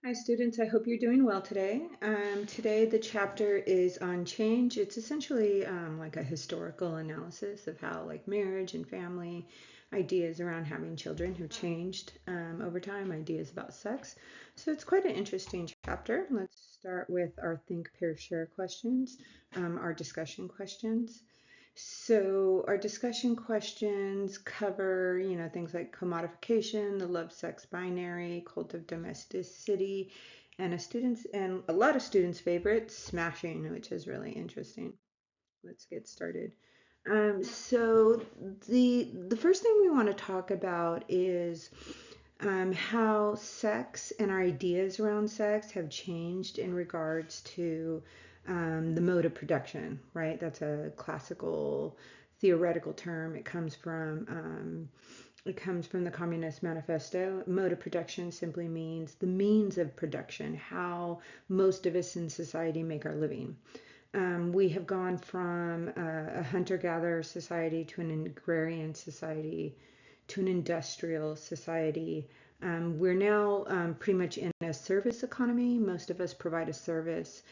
Hi students, I hope you're doing well today. Today the chapter is on change. It's essentially like a historical analysis of how like marriage and family ideas around having children have changed over time, ideas about sex. So it's quite an interesting chapter. Let's start with our think, pair, share questions, our discussion questions. So our discussion questions cover, things like commodification, the love sex binary, cult of domesticity, and a lot of students' favorite, smashing, which is really interesting. Let's get started. So the first thing we want to talk about is how sex and our ideas around sex have changed in regards to the mode of production, right? That's a classical theoretical term. It comes from the Communist Manifesto. Mode of production simply means the means of production, how most of us in society make our living. We have gone from a hunter-gatherer society to an agrarian society to an industrial society. We're now pretty much in a service economy. Most of us provide a service.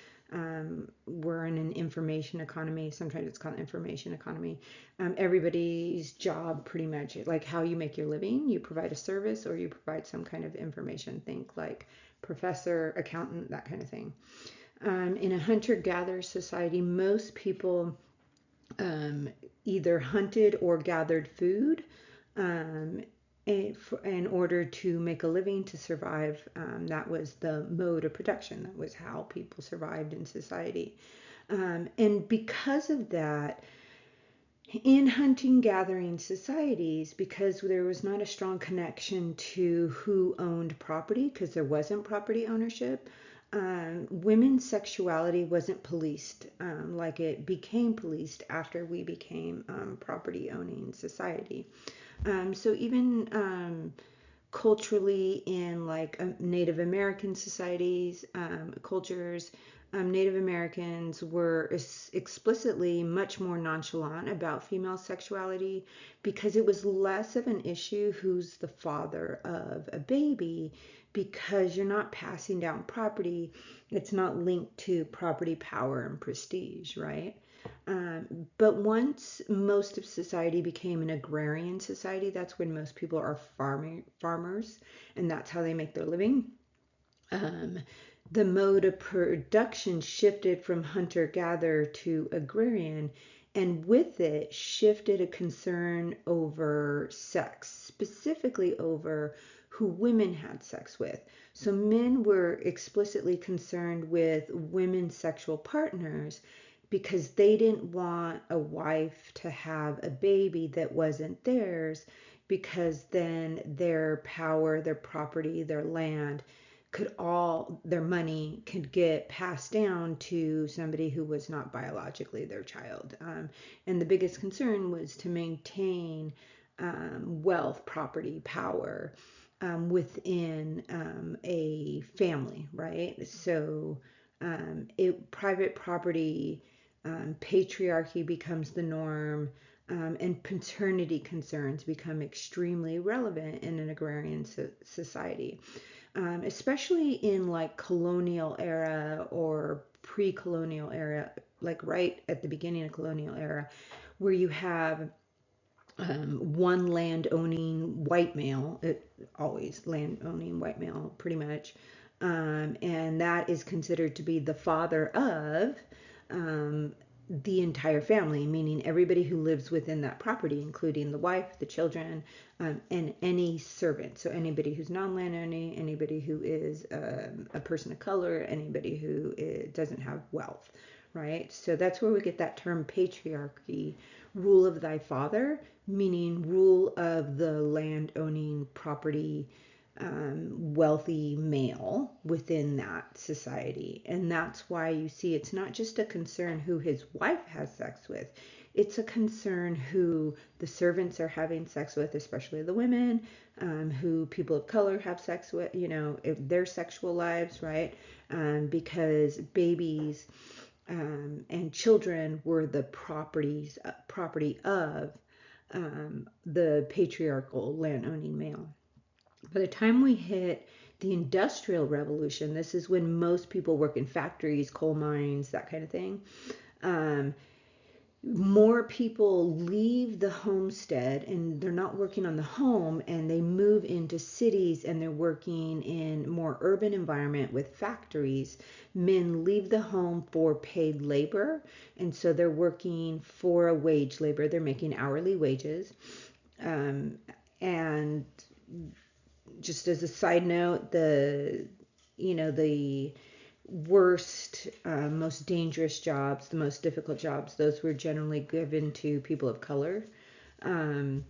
We're in an information economy. Sometimes it's called information economy. Everybody's job, pretty much, like how you make your living, you provide a service or you provide some kind of information. Think like professor, accountant, that kind of thing. In a hunter-gatherer society, most people um, either hunted or gathered food um, in order to make a living, to survive. That was the mode of production. That was how people survived in society. And because of that, in hunting gathering societies, because there was not a strong connection to who owned property, because there wasn't property ownership, women's sexuality wasn't policed like it became policed after we became property owning society. So even culturally in like Native American societies, cultures, Native Americans were explicitly much more nonchalant about female sexuality because it was less of an issue who's the father of a baby, because you're not passing down property. It's not linked to property power and prestige, right? But once most of society became an agrarian society, that's when most people are farmers, and that's how they make their living. Um, the mode of production shifted from hunter-gatherer to agrarian, and with it shifted a concern over sex, specifically over who women had sex with. So men were explicitly concerned with women's sexual partners because they didn't want a wife to have a baby that wasn't theirs, because then their power, their property, their land could all their money could get passed down to somebody who was not biologically their child. And the biggest concern was to maintain wealth, property, power within a family, right? So private property, patriarchy becomes the norm, and paternity concerns become extremely relevant in an agrarian society, especially in like colonial era or pre-colonial era, like right at the beginning of colonial era, where you have one land owning white male, always land owning white male, pretty much. And that is considered to be the father of um, the entire family, meaning everybody who lives within that property, including the wife, the children, and any servant. So anybody who's non-land owning, anybody who is a person of color, anybody who doesn't have wealth, right? So that's where we get that term patriarchy, rule of thy father, meaning rule of the land owning property wealthy male within that society. And that's why you see it's not just a concern who his wife has sex with, it's a concern who the servants are having sex with, especially the women, who people of color have sex with, their sexual lives, right? Because babies and children were the property of the patriarchal land owning male. By the time we hit The Industrial Revolution, this is when most people work in factories, coal mines, that kind of thing. Um, More people leave the homestead and they're not working on the home, and they move into cities and they're working in more urban environment with factories. Men leave the home for paid labor, and so they're working for a wage labor. They're making hourly wages. Um, and just as a side note, the worst, most dangerous jobs, the most difficult jobs, those were generally given to people of color. Um,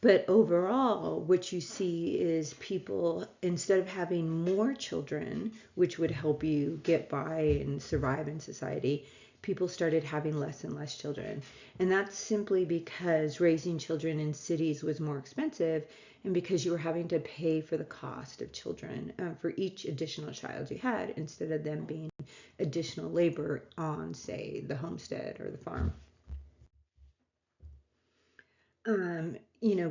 but overall, what you see is people, instead of having more children, which would help you get by and survive in society, people started having less and less children. And that's simply because raising children in cities was more expensive, and because you were having to pay for the cost of children for each additional child you had, instead of them being additional labor on, say, the homestead or the farm.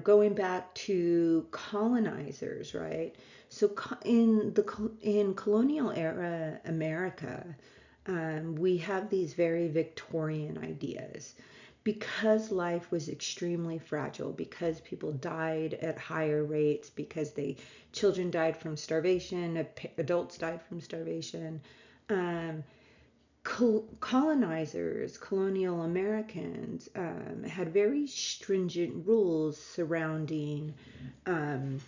Going back to colonizers, right? So in colonial era America, we have these very Victorian ideas. Because life was extremely fragile, because people died at higher rates, because children died from starvation, adults died from starvation. Um, Colonizers, colonial Americans, had very stringent rules um,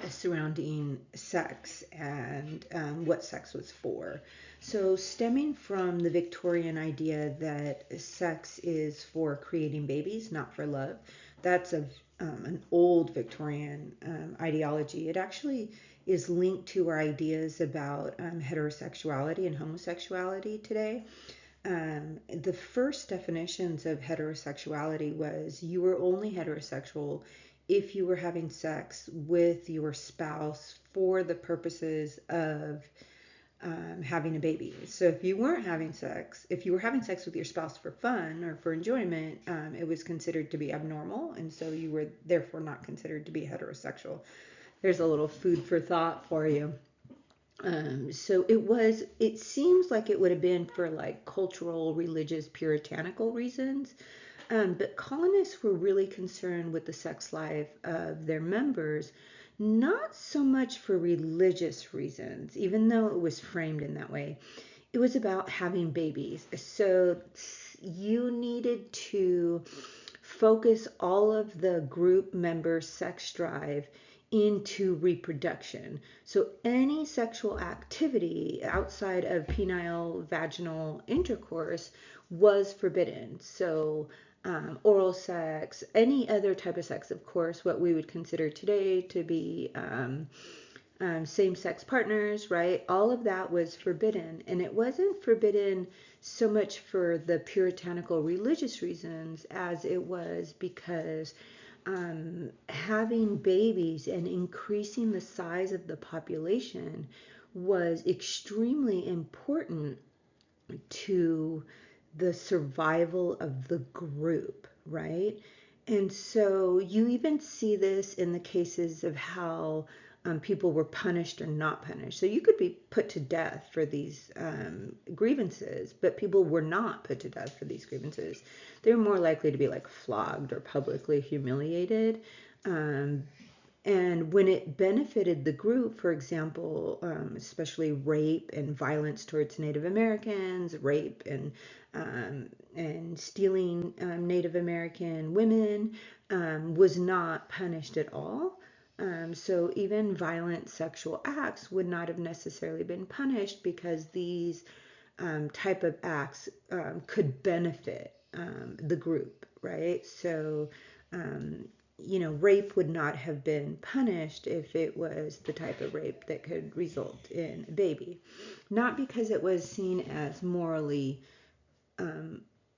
surrounding sex and what sex was for. So, stemming from the Victorian idea that sex is for creating babies, not for love, that's an old Victorian ideology. It actually is linked to our ideas about heterosexuality and homosexuality today. The first definitions of heterosexuality was you were only heterosexual if you were having sex with your spouse for the purposes of having a baby. So if you were having sex with your spouse for fun or for enjoyment, it was considered to be abnormal, and so you were therefore not considered to be heterosexual. There's a little food for thought for you. It seems like it would have been for like cultural, religious, puritanical reasons. But colonists were really concerned with the sex life of their members, not so much for religious reasons, even though it was framed in that way. It was about having babies. So you needed to focus all of the group members' sex drive into reproduction. So any sexual activity outside of penile vaginal intercourse was forbidden. So oral sex, any other type of sex, of course, what we would consider today to be same sex partners, right? All of that was forbidden. And it wasn't forbidden so much for the puritanical religious reasons as it was because having babies and increasing the size of the population was extremely important to the survival of the group, right? And so you even see this in the cases of how people were punished or not punished. So you could be put to death for these grievances, but people were not put to death for these grievances. They were more likely to be like flogged or publicly humiliated. Um, and when it benefited the group, for example, especially rape and violence towards Native Americans, rape and stealing Native American women was not punished at all. So even violent sexual acts would not have necessarily been punished because these type of acts could benefit the group, right? So um, rape would not have been punished if it was the type of rape that could result in a baby. Not because it was seen as morally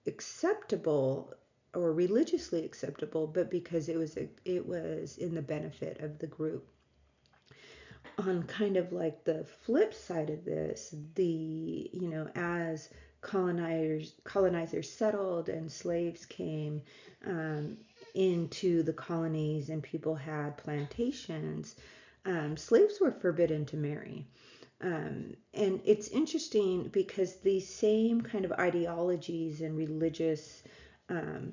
acceptable or religiously acceptable, but because it was in the benefit of the group. On kind of like the flip side of this, as colonizers settled and slaves came into the colonies and people had plantations, slaves were forbidden to marry. And it's interesting because these same kind of ideologies and religious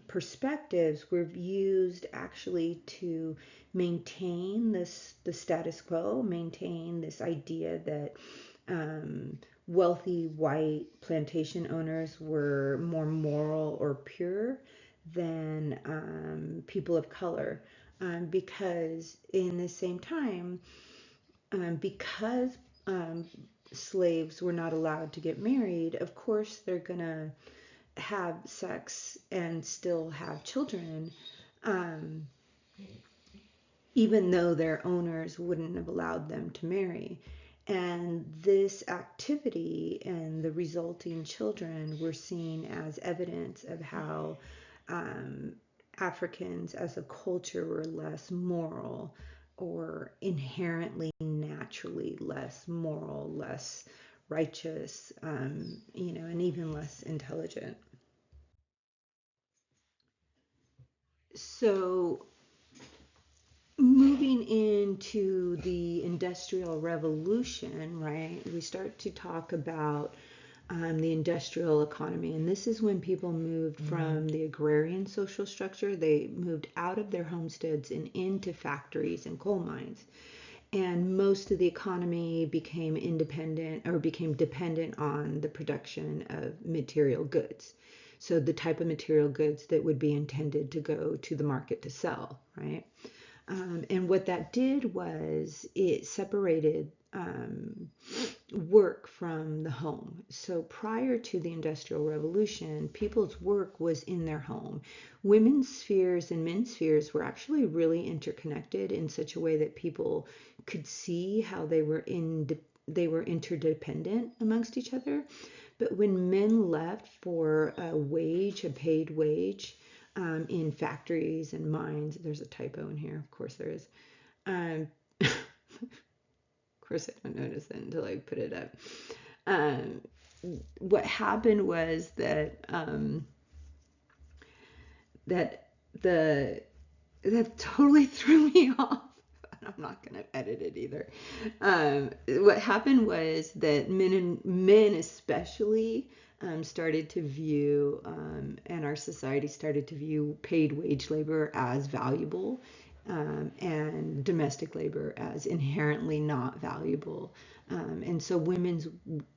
perspectives were used actually to maintain the status quo, maintain this idea that wealthy white plantation owners were more moral or pure than people of color. Because in the same time, because um, slaves were not allowed to get married, of course they're gonna have sex and still have children, um, even though their owners wouldn't have allowed them to marry. And this activity and the resulting children were seen as evidence of how um, Africans as a culture were less moral, or inherently, naturally less moral, less righteous, and even less intelligent. So, moving into the Industrial Revolution, right, we start to talk about the industrial economy. And this is when people moved from the agrarian social structure. They moved out of their homesteads and into factories and coal mines. And most of the economy became independent, or became dependent on the production of material goods. So the type of material goods that would be intended to go to the market to sell, right? And what that did was it separated work from the home. So prior to the Industrial Revolution, people's work was in their home. Women's spheres and men's spheres were actually really interconnected in such a way that people could see how they were interdependent amongst each other. But when men left for a paid wage, in factories and mines, there's a typo in here, of course there is. Um, of course, I don't notice it until I put it up. Um, what happened was that the that totally threw me off. I'm not going to edit it either. What happened was that men especially started to view, and our society started to view paid wage labor as valuable, and domestic labor as inherently not valuable. And so women's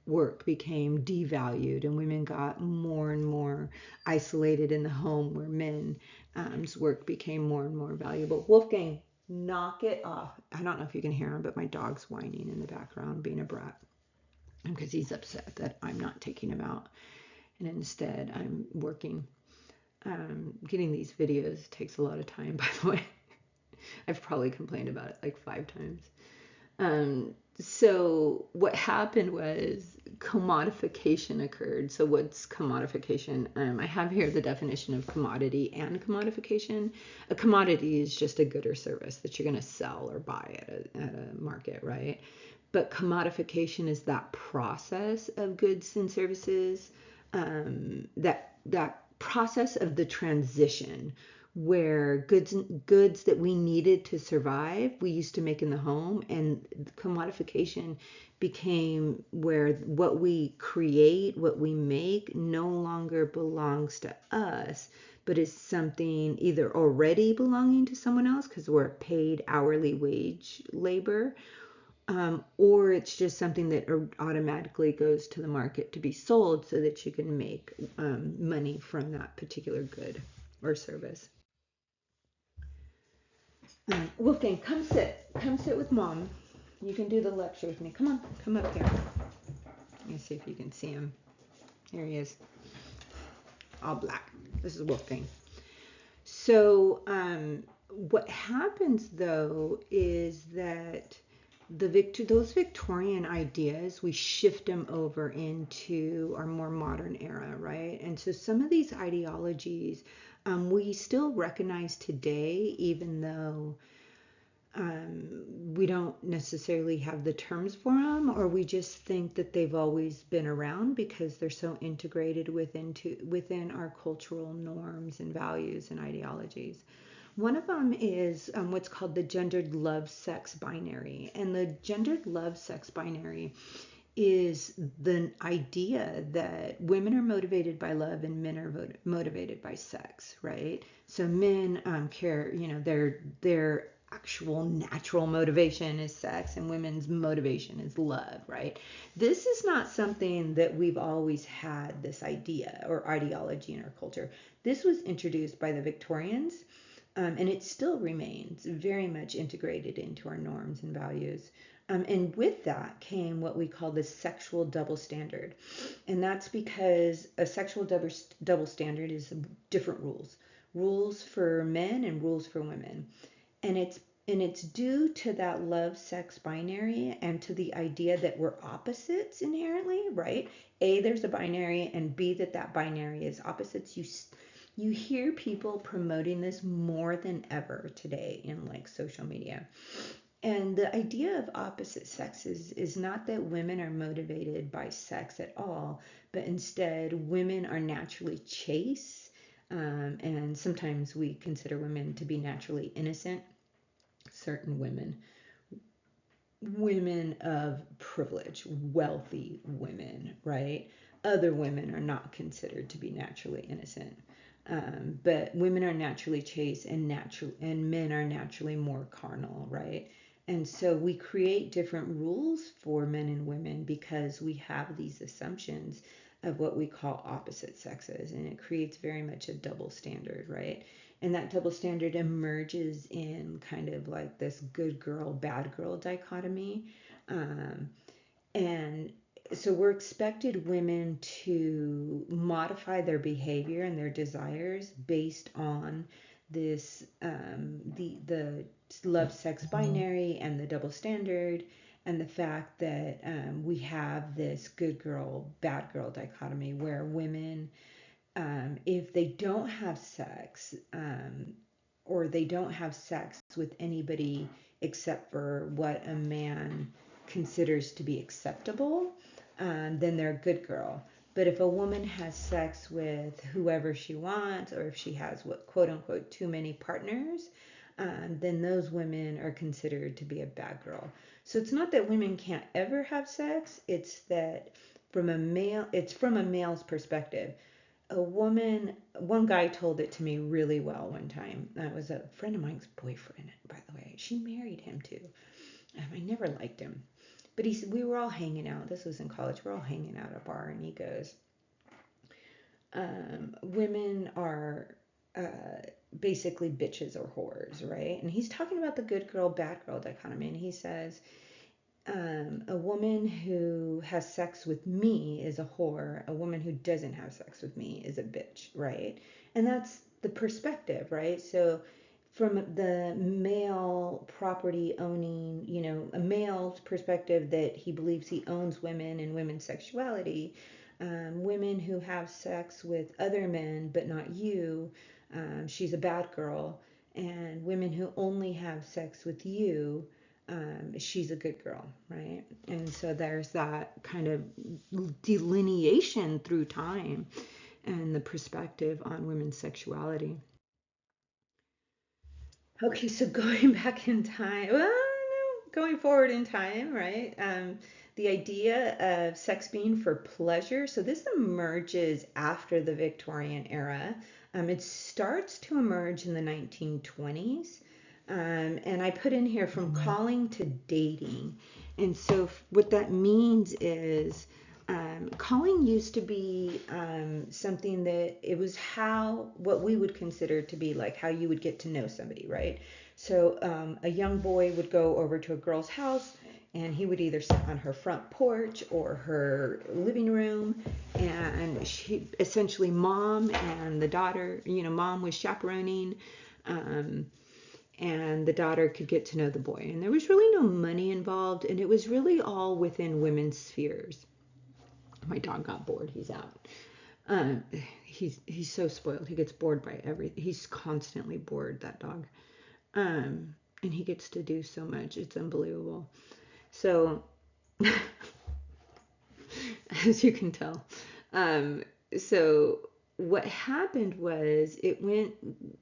work became devalued, and women got more and more isolated in the home, where men's work became more and more valuable. Wolfgang, knock it off. I don't know if you can hear him, but my dog's whining in the background, being a brat, because he's upset that I'm not taking him out. And instead, I'm working. Getting these videos takes a lot of time, by the way. I've probably complained about it like 5 times. So what happened was commodification occurred. So what's commodification? I have here the definition of commodity and commodification. A commodity is just a good or service that you're going to sell or buy at a market, right? But commodification is that process of goods and services, that process of the transition, where goods that we needed to survive, we used to make in the home, and commodification became where what we create, what we make, no longer belongs to us, but is something either already belonging to someone else because we're paid hourly wage labor, or it's just something that automatically goes to the market to be sold so that you can make money from that particular good or service. Wolfgang, come sit. Come sit with Mom. You can do the lecture with me. Come on, come up here. Let me see if you can see him. Here he is. All black. This is Wolfgang. So what happens, though, is that those Victorian ideas, we shift them over into our more modern era, right? And so some of these ideologies we still recognize today, even though we don't necessarily have the terms for them, or we just think that they've always been around because they're so integrated within our cultural norms and values and ideologies. One of them is what's called the gendered love sex binary. And the gendered love sex binary is the idea that women are motivated by love and men are motivated by sex, right? So men care, their actual natural motivation is sex, and women's motivation is love, right? This is not something that we've always had, this idea or ideology in our culture. This was introduced by the Victorians, and it still remains very much integrated into our norms and values. And with that came what we call the sexual double standard. And that's because a sexual double standard is different rules for men and rules for women. And it's due to that love sex binary and to the idea that we're opposites inherently, right? A, there's a binary, and B, that binary is opposites. You hear people promoting this more than ever today in like social media. And the idea of opposite sexes is not that women are motivated by sex at all, but instead women are naturally chaste. And sometimes we consider women to be naturally innocent. Certain women of privilege, wealthy women, right? Other women are not considered to be naturally innocent. But women are naturally chaste, and men are naturally more carnal, right? And so we create different rules for men and women because we have these assumptions of what we call opposite sexes, and it creates very much a double standard, right? And that double standard emerges in kind of like this good girl, bad girl dichotomy. Um, and so we're expected women to modify their behavior and their desires based on this the love sex binary and the double standard, and the fact that we have this good girl bad girl dichotomy where women, if they don't have sex, or they don't have sex with anybody except for what a man considers to be acceptable, then they're a good girl. But if a woman has sex with whoever she wants, or if she has what quote unquote too many partners, then those women are considered to be a bad girl. So it's not that women can't ever have sex; it's that it's from a male's perspective. One guy told it to me really well one time. That was a friend of mine's boyfriend, by the way. She married him too. I never liked him. But we were all hanging out. This was in college. We're all hanging out at a bar, and he goes, women are basically bitches or whores, right? And he's talking about the good girl, bad girl dichotomy. And he says, a woman who has sex with me is a whore. A woman who doesn't have sex with me is a bitch, right? And that's the perspective, right? So from the male property owning, a male's perspective that he believes he owns women and women's sexuality, women who have sex with other men but not you, she's a bad girl. And women who only have sex with you, she's a good girl, right? And so there's that kind of delineation through time and the perspective on women's sexuality. Okay, so going back in time, well, no, going forward in time, right? The idea of sex being for pleasure. So this emerges after the Victorian era. It starts to emerge in the 1920s. And I put in here from calling to dating. And so what that means is, calling used to be something that it was what we would consider to be like how you would get to know somebody, right? So a young boy would go over to a girl's house, and he would either sit on her front porch or her living room, and she essentially mom and the daughter, mom was chaperoning, and the daughter could get to know the boy. And there was really no money involved, and it was really all within women's spheres. My dog got bored. He's out. Um, he's so spoiled. He gets bored by everything. He's constantly bored, that dog. And he gets to do so much. It's unbelievable. So, as you can tell, um, so what happened was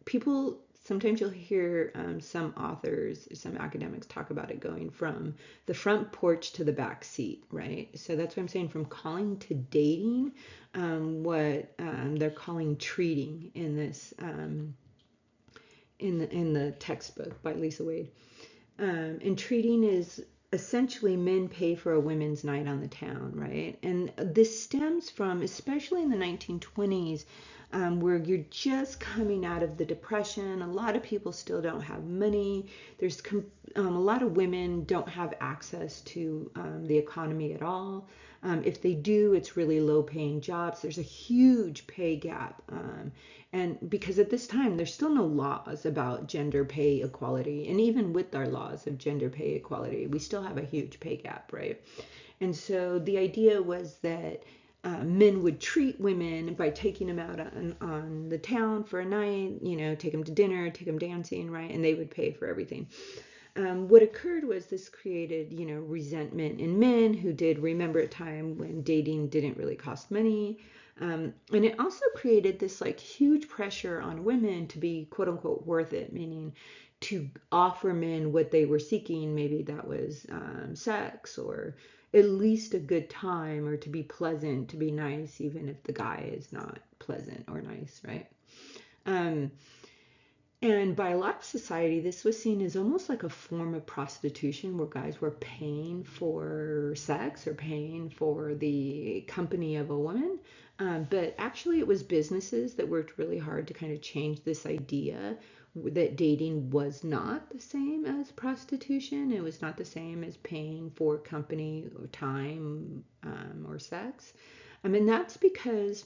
people sometimes you'll hear some authors, some academics talk about it going from the front porch to the back seat, right? So that's what I'm saying, from calling to dating, what they're calling treating in this in the textbook by Lisa Wade. And treating is essentially men pay for a women's night on the town, right? And this stems from, especially in the 1920s, where you're just coming out of the Depression. A lot of people still don't have money. There's a lot of women don't have access to the economy at all. If they do, it's really low paying jobs. There's a huge pay gap. And because at this time, there's still no laws about gender pay equality. And even with our laws of gender pay equality, we still have a huge pay gap, right? And so the idea was that men would treat women by taking them out on the town for a night, take them to dinner, take them dancing, right? And they would pay for everything. What occurred was this created, resentment in men who did remember a time when dating didn't really cost money. And it also created this like huge pressure on women to be quote unquote worth it, meaning to offer men what they were seeking. Maybe that was sex or at least a good time, or to be pleasant, to be nice, even if the guy is not pleasant or nice, right? And by a lot of society, this was seen as almost like a form of prostitution where guys were paying for sex or paying for the company of a woman. But actually, it was businesses that worked really hard to kind of change this idea that dating was not the same as prostitution. It was not the same as paying for company or time or sex. I mean, that's because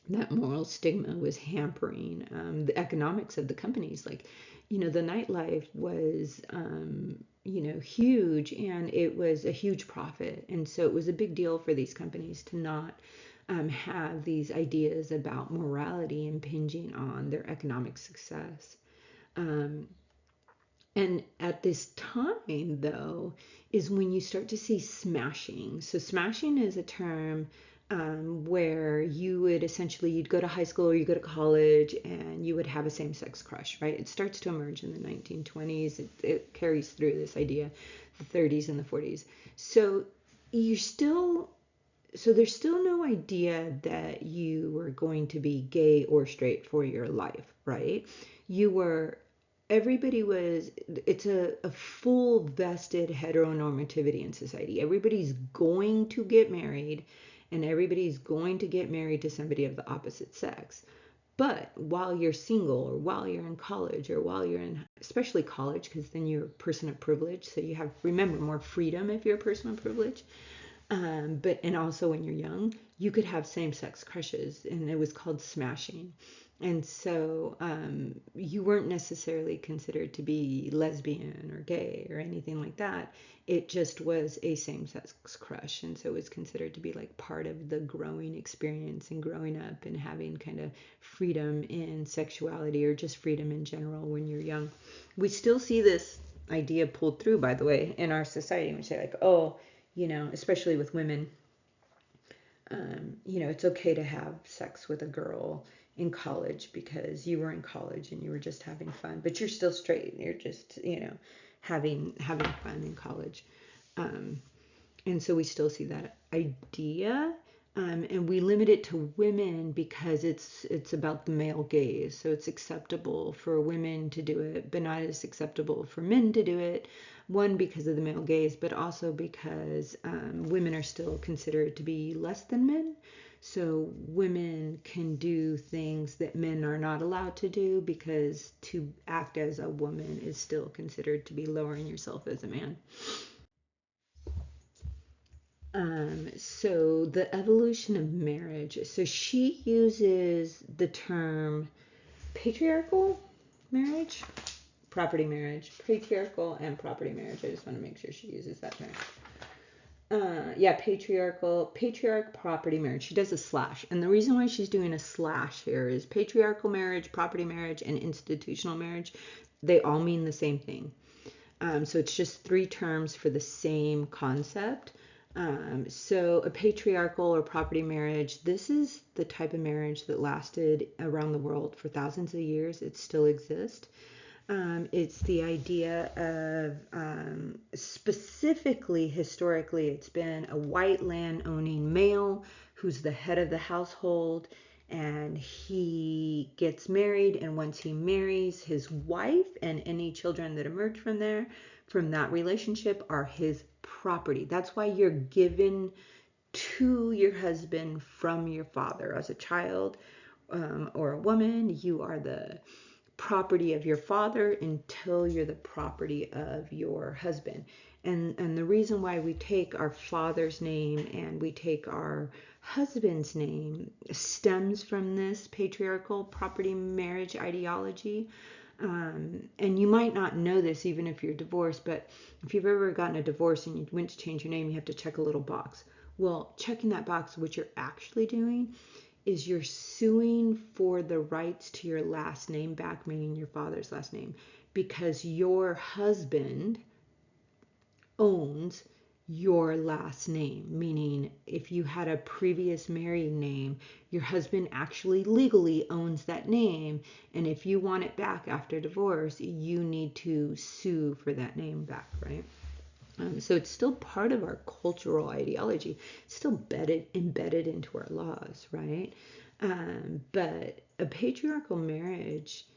that moral stigma was hampering the economics of the companies. Like, the nightlife was, huge, and it was a huge profit. And so it was a big deal for these companies to not have these ideas about morality impinging on their economic success. Um, and at this time, though, is when you start to see smashing. So smashing is a term where you would essentially, you'd go to high school or you go to college and you would have a same-sex crush, right? It starts to emerge in the 1920s. It carries through this idea, the 30s and the 40s. So you're still, so there's still no idea that you were going to be gay or straight for your life, right? You were, everybody was, it's a full vested heteronormativity in society. Everybody's going to get married, and everybody's going to get married to somebody of the opposite sex. But while you're single, or while you're in college, or while you're in, especially college, because then you're a person of privilege, so you have, remember, more freedom if you're a person of privilege. And also when you're young, you could have same-sex crushes, and it was called smashing. And so you weren't necessarily considered to be lesbian or gay or anything like that. It just was a same-sex crush. And so it was considered to be like part of the growing experience and growing up and having kind of freedom in sexuality, or just freedom in general when you're young. We still see this idea pulled through, by the way, in our society. We say like, oh, especially with women, it's okay to have sex with a girl in college because you were in college and you were just having fun, but you're still straight. You're just, having fun in college. And so we still see that idea. And we limit it to women because it's about the male gaze. So it's acceptable for women to do it, but not as acceptable for men to do it. One, because of the male gaze, but also because women are still considered to be less than men. So women can do things that men are not allowed to do, because to act as a woman is still considered to be lowering yourself as a man. So the evolution of marriage. So she uses the term patriarchal marriage, property marriage, patriarchal and property marriage. I just want to make sure she uses that term. Patriarch property marriage. She does a slash. And the reason why she's doing a slash here is patriarchal marriage, property marriage, and institutional marriage. They all mean the same thing. So it's just three terms for the same concept. So a patriarchal or property marriage, this is the type of marriage that lasted around the world for thousands of years. It still exists. It's the idea of specifically, historically, it's been a white land owning male who's the head of the household, and he gets married. And once he marries, his wife and any children that emerge from that relationship, are his property. That's why you're given to your husband from your father. As a child or a woman, you are the property of your father until you're the property of your husband. And the reason why we take our father's name and we take our husband's name stems from this patriarchal property marriage ideology. And you might not know this even if you're divorced, but if you've ever gotten a divorce and you went to change your name, you have to check a little box. Well, checking that box, what you're actually doing is you're suing for the rights to your last name back, meaning your father's last name, because your husband owns your last name, meaning if you had a previous married name, your husband actually legally owns that name, and if you want it back after divorce, you need to sue for that name back, right? So it's still part of our cultural ideology, it's still embedded into our laws, right? But a patriarchal marriage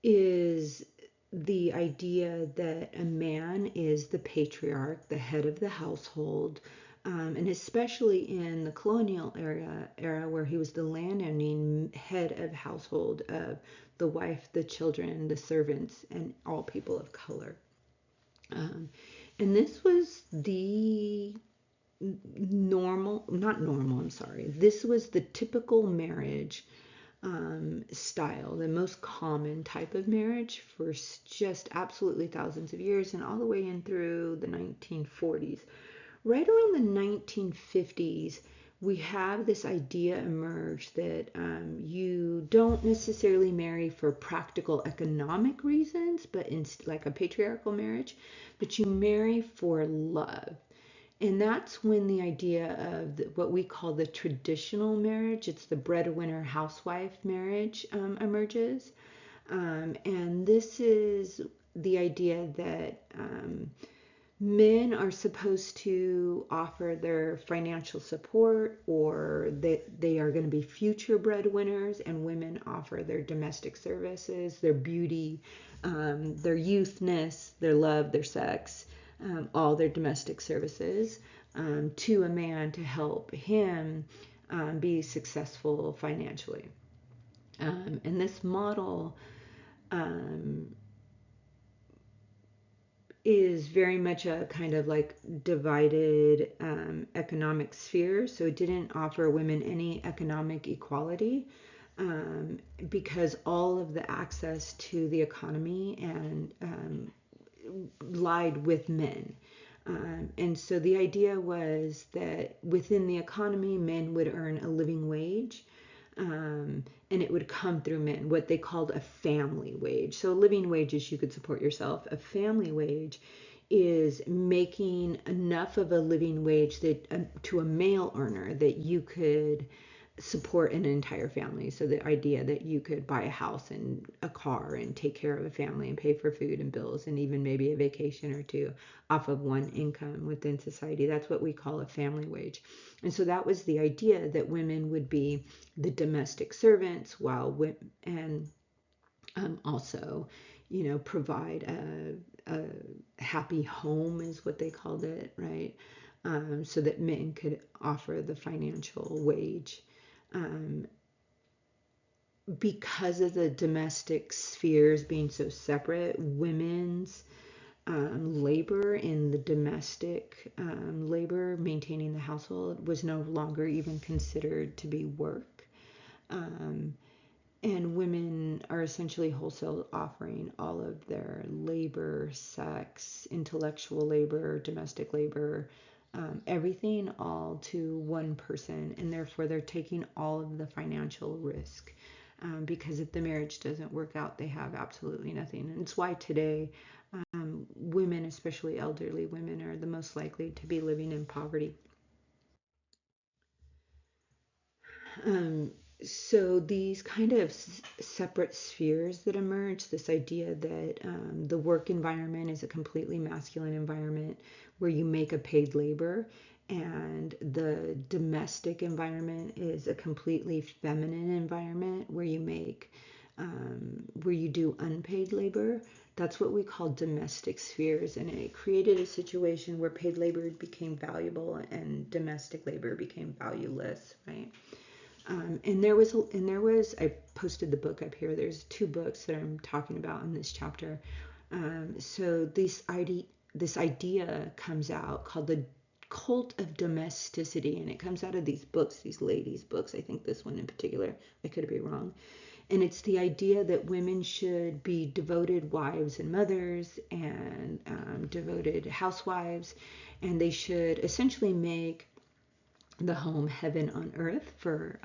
is the idea that a man is the patriarch, the head of the household, and especially in the colonial era where he was the landowning head of household of the wife, the children, the servants, and all people of color. And this was the not normal, I'm sorry. This was the typical marriage style, the most common type of marriage for just absolutely thousands of years and all the way in through the 1940s. Right around the 1950s, we have this idea emerge that you don't necessarily marry for practical economic reasons, but in like a patriarchal marriage, but you marry for love. And that's when the idea of what we call the traditional marriage, it's the breadwinner housewife marriage, emerges. And this is the idea that men are supposed to offer their financial support, or that they are going to be future breadwinners, and women offer their domestic services, their beauty, their youthness, their love, their sex, all their domestic services to a man to help him be successful financially. And this model is very much a kind of like divided economic sphere. So it didn't offer women any economic equality because all of the access to the economy and lied with men. And so the idea was that within the economy, men would earn a living wage, and it would come through men, what they called a family wage. So a living wage is you could support yourself. A family wage is making enough of a living wage that to a male earner that you could support an entire family. So the idea that you could buy a house and a car and take care of a family and pay for food and bills and even maybe a vacation or two off of one income within society, that's what we call a family wage. And so that was the idea, that women would be the domestic servants while and also, provide a happy home is what they called it, right? So that men could offer the financial wage. Because of the domestic spheres being so separate, women's labor in the domestic labor, maintaining the household, was no longer even considered to be work. And women are essentially wholesale offering all of their labor, sex, intellectual labor, domestic labor, everything all to one person. And therefore, they're taking all of the financial risk. Because if the marriage doesn't work out, they have absolutely nothing. And it's why today women, especially elderly women, are the most likely to be living in poverty. Um, so these kind of separate spheres that emerge, this idea that the work environment is a completely masculine environment where you make a paid labor, and the domestic environment is a completely feminine environment where where you do unpaid labor. That's what we call domestic spheres, and it created a situation where paid labor became valuable and domestic labor became valueless, right? I posted the book up here. There's two books that I'm talking about in this chapter. So this idea comes out called the cult of domesticity, and it comes out of these books, these ladies' books. I think this one in particular. I could be wrong. And it's the idea that women should be devoted wives and mothers and devoted housewives, and they should essentially make the home heaven on earth for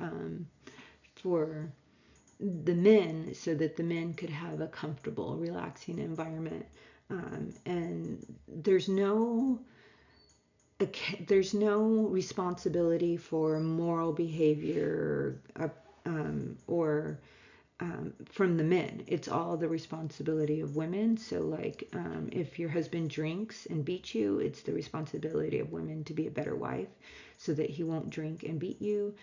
the men, so that the men could have a comfortable, relaxing environment. And there's no responsibility for moral behavior or from the men. It's all the responsibility of women. So, like, if your husband drinks and beats you, it's the responsibility of women to be a better wife so that he won't drink and beat you.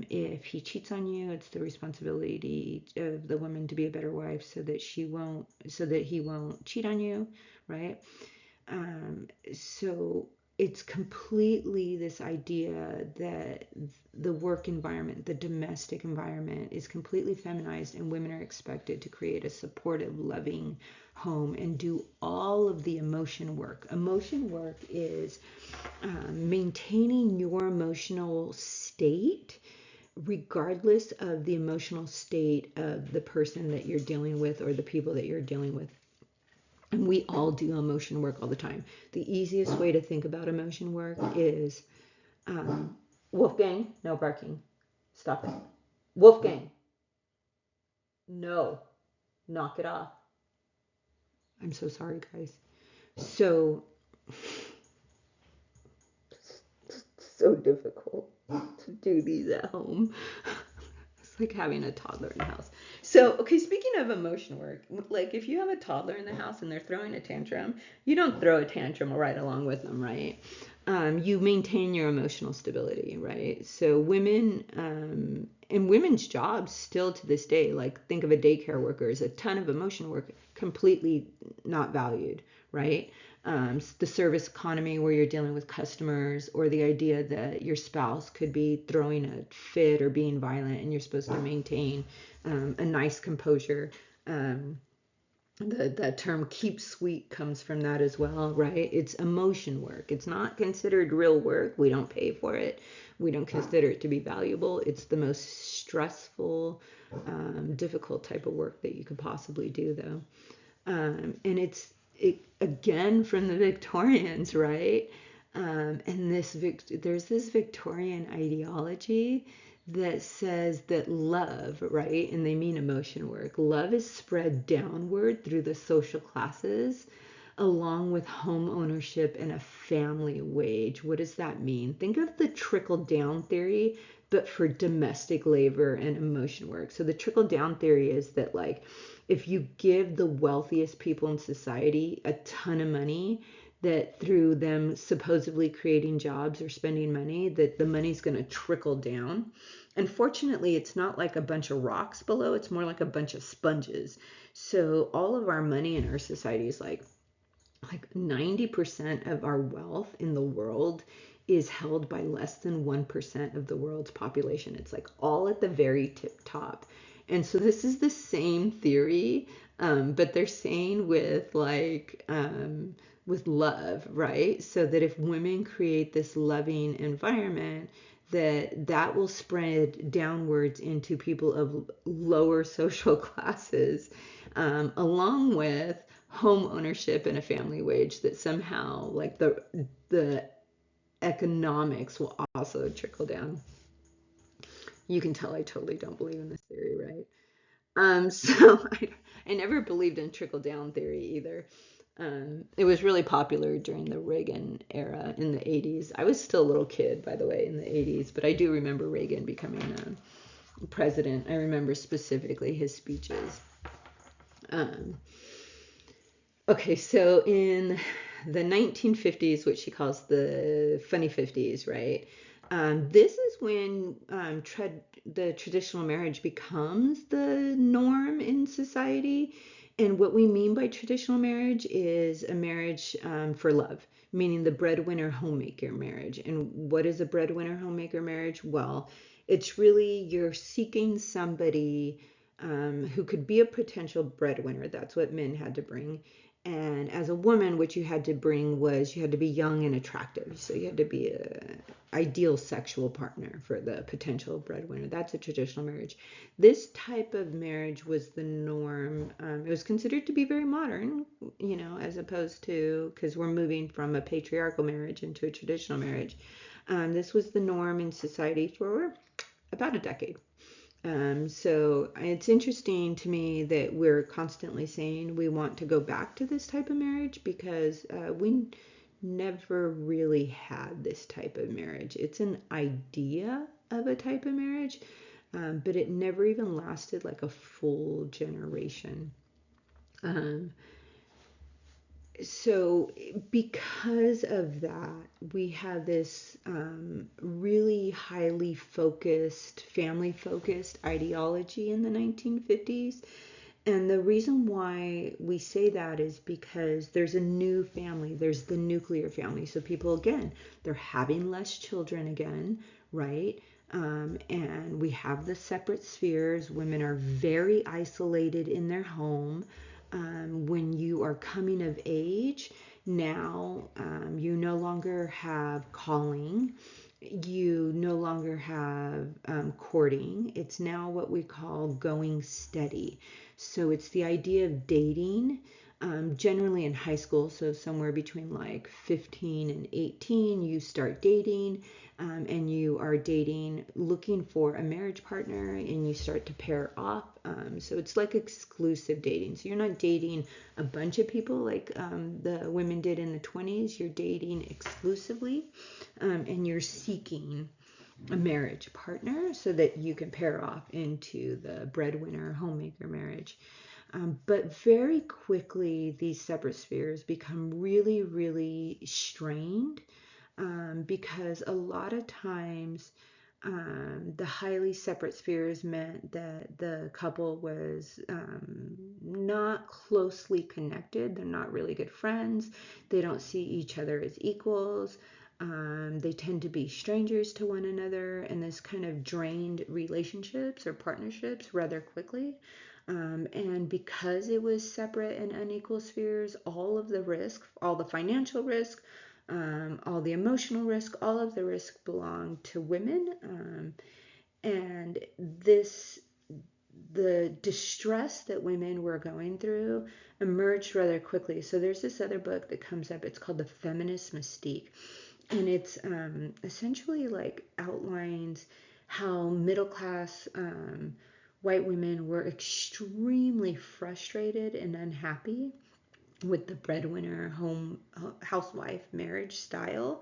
If he cheats on you, it's the responsibility of the woman to be a better wife so that he won't cheat on you, right? So it's completely this idea that the work environment, the domestic environment, is completely feminized, and women are expected to create a supportive, loving home and do all of the emotion work. Emotion work is maintaining your emotional state regardless of the emotional state of the person that you're dealing with or the people that you're dealing with. And we all do emotion work all the time. The easiest way to think about emotion work is Wolfgang, no barking. Stop it. Wolfgang, no. Knock it off. I'm so sorry, guys. So, so difficult to do these at home. It's like having a toddler in the house. So, okay, speaking of emotion work, like if you have a toddler in the house and they're throwing a tantrum, you don't throw a tantrum right along with them, right? You maintain your emotional stability, right? So women and women's jobs still to this day, like think of a daycare worker, is a ton of emotion work, completely not valued, right? The service economy where you're dealing with customers, or the idea that your spouse could be throwing a fit or being violent and you're supposed to maintain a nice composure. That term keep sweet comes from that as well, right? It's emotion work. It's not considered real work. We don't pay for it. We don't consider it to be valuable. It's the most stressful, difficult type of work that you could possibly do, though. And again from the Victorians, right? And there's this Victorian ideology that says that love, right? And they mean emotion work. Love is spread downward through the social classes, along with home ownership and a family wage. What does that mean? Think of the trickle down theory, but for domestic labor and emotion work. So the trickle down theory is that, like, if you give the wealthiest people in society a ton of money, that through them supposedly creating jobs or spending money, that the money's going to trickle down. Unfortunately, it's not like a bunch of rocks below, it's more like a bunch of sponges. So all of our money in our society is like 90% of our wealth in the world is held by less than 1% of the world's population. It's like all at the very tip top. And so this is the same theory, but they're saying with love, right? So that if women create this loving environment, that will spread downwards into people of lower social classes, along with home ownership and a family wage, that somehow like the economics will also trickle down. You can tell I totally don't believe in this theory, right? So I never believed in trickle down theory either. It was really popular during the Reagan era in the 80s. I was still a little kid, by the way, in the 80s, but I do remember Reagan becoming president. I remember specifically his speeches. Um, okay, so in the 1950s, which she calls the funny 50s, right? This is when the traditional marriage becomes the norm in society. And what we mean by traditional marriage is a marriage for love, meaning the breadwinner homemaker marriage. And what is a breadwinner homemaker marriage? Well, it's really you're seeking somebody who could be a potential breadwinner. That's what men had to bring. And as a woman, what you had to bring was you had to be young and attractive. So you had to be an ideal sexual partner for the potential breadwinner. That's a traditional marriage. This type of marriage was the norm. It was considered to be very modern, as opposed to, because we're moving from a patriarchal marriage into a traditional marriage. This was the norm in society for about a decade. So it's interesting to me that we're constantly saying we want to go back to this type of marriage because we never really had this type of marriage. It's an idea of a type of marriage, but it never even lasted like a full generation. Um, so because of that, we have this really highly focused, family focused ideology in the 1950s. And the reason why we say that is because there's a new family, there's the nuclear family. So people, again, they're having less children again, right? And we have the separate spheres. Women are very isolated in their home. When you are coming of age, now you no longer have calling, you no longer have courting. It's now what we call going steady. So it's the idea of dating, generally in high school. So somewhere between like 15 and 18, you start dating, and you are dating, looking for a marriage partner, and you start to pair off. So it's like exclusive dating. So you're not dating a bunch of people like the women did in the 20s. You're dating exclusively, and you're seeking a marriage partner so that you can pair off into the breadwinner homemaker marriage. But very quickly, these separate spheres become really, really strained, because a lot of times the highly separate spheres meant that the couple was not closely connected. They're not really good friends. They don't see each other as equals. They tend to be strangers to one another, and this kind of drained relationships or partnerships rather quickly. And because it was separate and unequal spheres, all of the risk, all the financial risk, all the emotional risk, all of the risk belonged to women. And this, the distress that women were going through emerged rather quickly. So there's this other book that comes up. It's called The Feminist Mystique. And it's essentially like outlines how middle class white women were extremely frustrated and unhappy with the breadwinner housewife marriage style.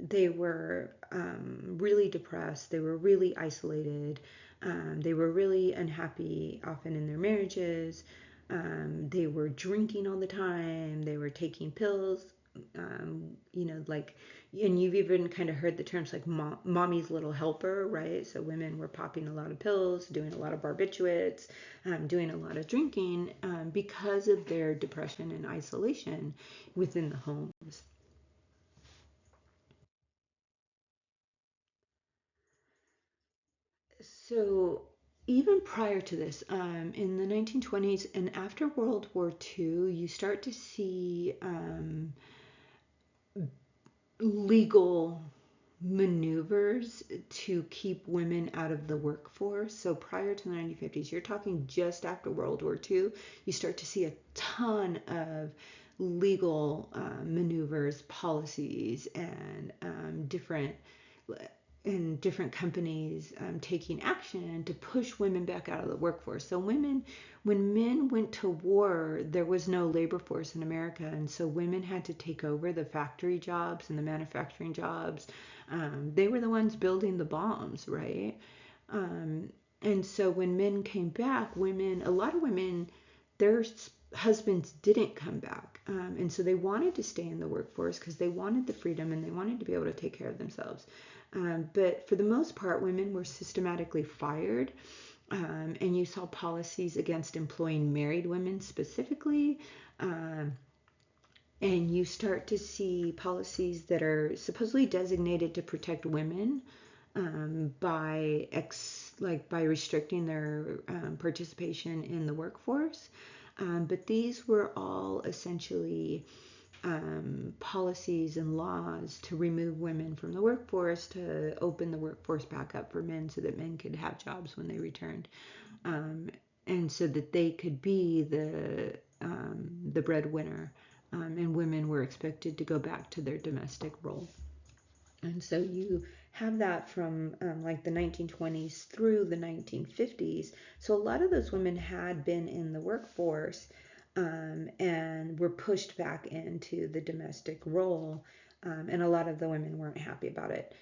They were really depressed. They were really isolated. They were really unhappy often in their marriages. They were drinking all the time. They were taking pills. Like, and you've even kind of heard the terms like mommy's little helper, right? So women were popping a lot of pills, doing a lot of barbiturates, doing a lot of drinking, because of their depression and isolation within the homes. So even prior to this, in the 1920s and after World War II, you start to see legal maneuvers to keep women out of the workforce. So prior to the 1950s, you're talking just after World War II, you start to see a ton of legal maneuvers, policies, and different and different companies taking action to push women back out of the workforce. So when men went to war, there was no labor force in America, and so women had to take over the factory jobs and the manufacturing jobs. They were the ones building the bombs, right? Um, and so when men came back, a lot of women, their husbands didn't come back. And so they wanted to stay in the workforce because they wanted the freedom and they wanted to be able to take care of themselves. But for the most part, women were systematically fired. And you saw policies against employing married women specifically. Um, and you start to see policies that are supposedly designated to protect women by restricting their participation in the workforce. But these were all essentially policies and laws to remove women from the workforce, to open the workforce back up for men so that men could have jobs when they returned, um, and so that they could be the breadwinner, and women were expected to go back to their domestic role. And so you have that from like the 1920s through the 1950s. So a lot of those women had been in the workforce and were pushed back into the domestic role. And a lot of the women weren't happy about it.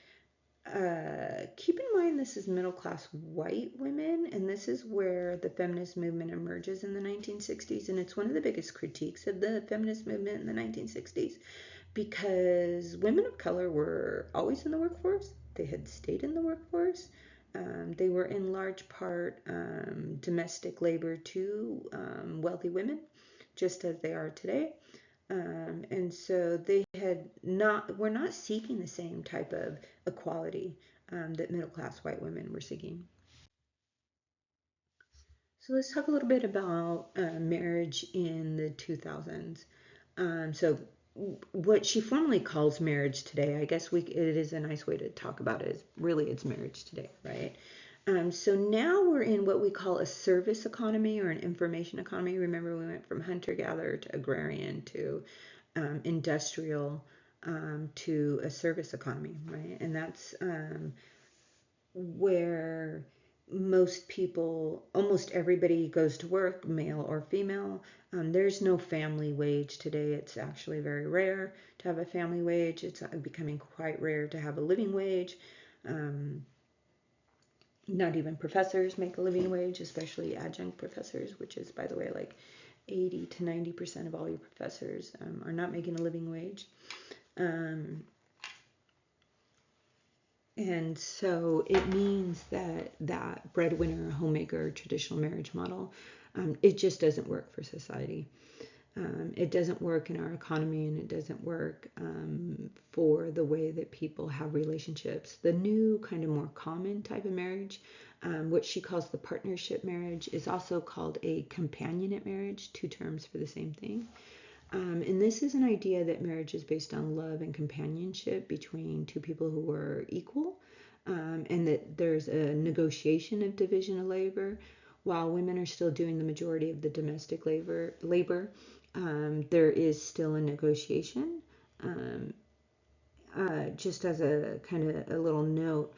Keep in mind, this is middle class white women, and this is where the feminist movement emerges in the 1960s. And it's one of the biggest critiques of the feminist movement in the 1960s because women of color were always in the workforce. They had stayed in the workforce. They were in large part domestic labor to wealthy women, just as they are today. And so they were not seeking the same type of equality that middle class white women were seeking. So let's talk a little bit about marriage in the 2000s. So what she formally calls marriage today, I guess it is a nice way to talk about it. Is really it's marriage today, right? So now we're in what we call a service economy or an information economy. Remember, we went from hunter-gatherer to agrarian to industrial to a service economy, right? And that's where most people, almost everybody goes to work, male or female. There's no family wage today. It's actually very rare to have a family wage. It's becoming quite rare to have a living wage. Um, Not even professors make a living wage, especially adjunct professors, which is, by the way, like 80 to 90% of all your professors are not making a living wage. Um, And so it means that that breadwinner, homemaker, traditional marriage model, it just doesn't work for society. It doesn't work in our economy, and it doesn't work for the way that people have relationships. The new kind of more common type of marriage, what she calls the partnership marriage, is also called a companionate marriage, two terms for the same thing. And this is an idea that marriage is based on love and companionship between two people who are equal, and that there's a negotiation of division of labor. While women are still doing the majority of the domestic labor, there is still a negotiation. Um, just as a kind of a little note,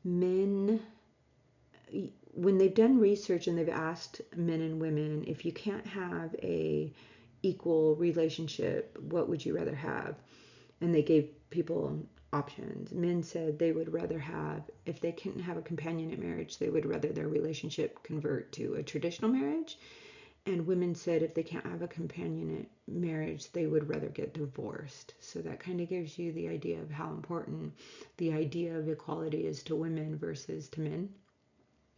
men, when they've done research and they've asked men and women, if you can't have a equal relationship, what would you rather have? And they gave people options. Men said they would rather have, if they couldn't have a companionate marriage, they would rather their relationship convert to a traditional marriage. And women said if they can't have a companionate marriage, they would rather get divorced. So that kind of gives you the idea of how important the idea of equality is to women versus to men.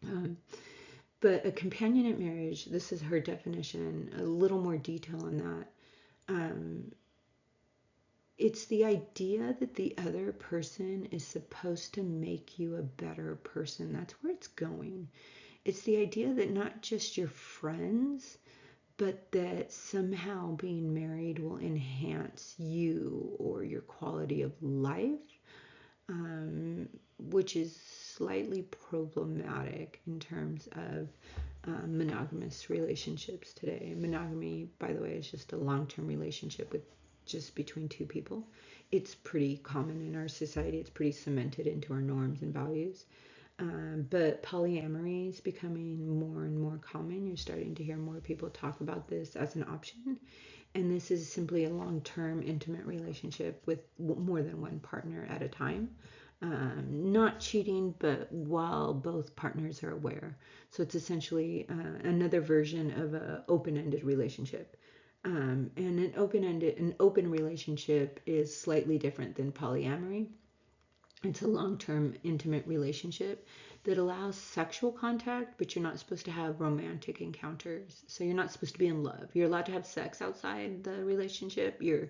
Um, but a companionate marriage, this is her definition, a little more detail on that. Um, it's the idea that the other person is supposed to make you a better person. That's where it's going. It's the idea that not just your friends, but that somehow being married will enhance you or your quality of life, which is slightly problematic in terms of monogamous relationships today. Monogamy, by the way, is just a long term relationship with just between two people. It's pretty common in our society. It's pretty cemented into our norms and values. But polyamory is becoming more and more common. You're starting to hear more people talk about this as an option. And this is simply a long term, intimate relationship with more than one partner at a time. Not cheating, but while both partners are aware. So it's essentially another version of an open ended relationship. And an open relationship is slightly different than polyamory. It's a long-term intimate relationship that allows sexual contact, but you're not supposed to have romantic encounters. So you're not supposed to be in love. You're allowed to have sex outside the relationship, your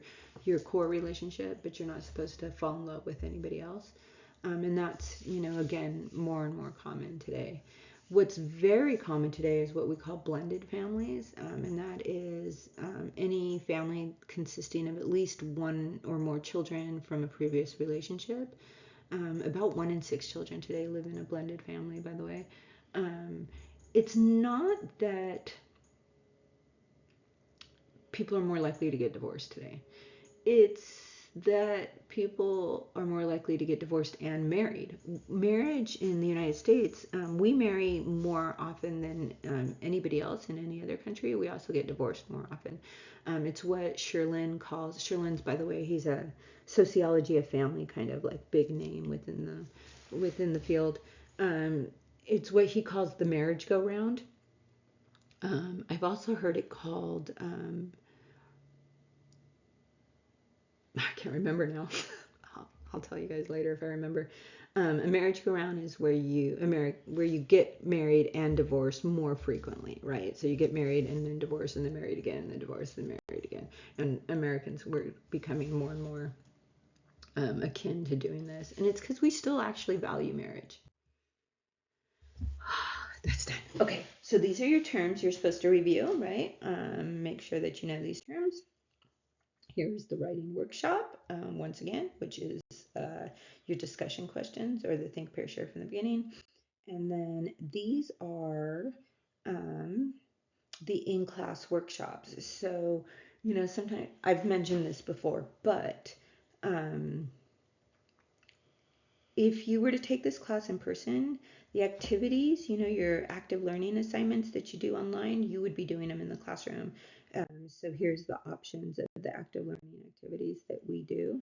core relationship, but you're not supposed to fall in love with anybody else. And that's, again, more and more common today. What's very common today is what we call blended families, and that is any family consisting of at least one or more children from a previous relationship. About 1 in 6 children today live in a blended family, by the way. It's not that people are more likely to get divorced today. It's that people are more likely to get divorced and married. Marriage in the United States, we marry more often than anybody else in any other country. We also get divorced more often. It's what Sherlin's, by the way, he's a sociology of family kind of like big name within the field. It's what he calls the marriage go round. I've also heard it called I can't remember now. I'll tell you guys later if I remember. A marriage go round is where you get married and divorced more frequently, right? So you get married and then divorced and then married again and then divorced and then married again. And Americans were becoming more and more akin to doing this, and it's because we still actually value marriage. That's done. Okay, so these are your terms you're supposed to review, right? Make sure that you know these terms. Here's the writing workshop, once again, which is your discussion questions or the think, pair, share from the beginning. And then these are the in-class workshops. So, sometimes I've mentioned this before, but if you were to take this class in person, the activities, your active learning assignments that you do online, you would be doing them in the classroom. So here's the options of the active learning activities that we do.